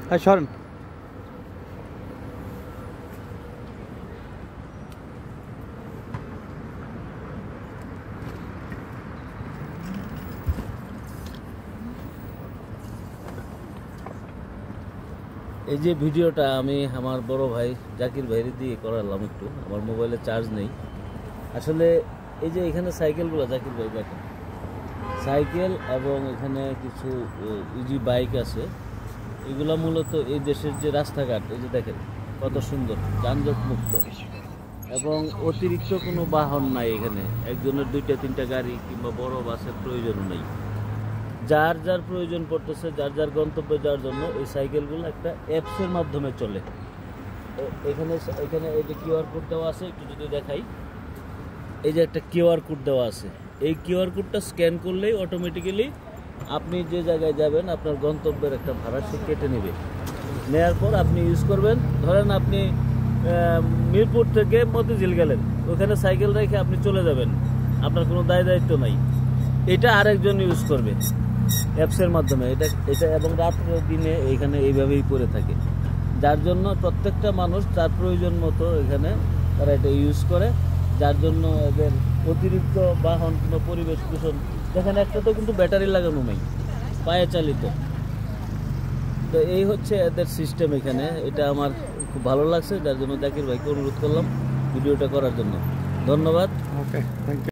হ্যাঁ সরেন। এই যে ভিডিওটা আমি আমার বড় ভাই জাকির ভাইয়ের দিয়ে করালাম, একটু আমার মোবাইলে চার্জ নেই আসলে। এই যে এখানে সাইকেলগুলো জাকির ভাই দেখেন, সাইকেল এবং এখানে কিছু ইজি বাইক আছে, এগুলো মূলত এই দেশের যে রাস্তাঘাট এই যে দেখেন কত সুন্দর, যানজট মুক্ত এবং অতিরিক্ত কোনো বাহন নাই এখানে। একজনের 2-3টা গাড়ি কিংবা বড় বাসের প্রয়োজনও নেই। যার যার প্রয়োজন পড়তেছে, যার যার গন্তব্যে যাওয়ার জন্য এই সাইকেলগুলো একটা অ্যাপসের মাধ্যমে চলে। এখানে এখানে এই যে কিউআর কোড দেওয়া আছে, একটু যদি দেখাই, এই যে একটা কিউআর কোড দেওয়া আছে, এই কিউআর কোডটা স্ক্যান করলেই অটোমেটিক্যালি আপনি যে জায়গায় যাবেন আপনার গন্তব্যের একটা ভাড়া সে কেটে নেবে। নেওয়ার পর আপনি ইউজ করবেন। ধরেন আপনি মিরপুর থেকে মতিঝিল গেলেন, ওখানে সাইকেল রেখে আপনি চলে যাবেন, আপনার কোনো দায়িত্ব নাই। এটা আরেকজন ইউজ করবে অ্যাপসের মাধ্যমে। এটা এবং রাত্রে দিনে এখানে এইভাবেই পড়ে থাকে, যার জন্য প্রত্যেকটা মানুষ তার প্রয়োজন মতো এখানে তারা এটা ইউজ করে, যার জন্য এদের অতিরিক্ত বাহন কিংবা পরিবেশ দূষণ। যেখানে একটা তো কিন্তু ব্যাটারি লাগানো নেই, পায়ে চালিত। তো এই হচ্ছে এদের সিস্টেম এখানে। এটা আমার খুব ভালো লাগছে, যার জন্য জাকির ভাইকে অনুরোধ করলাম ভিডিওটা করার জন্য। ধন্যবাদ। ওকে, থ্যাংক ইউ।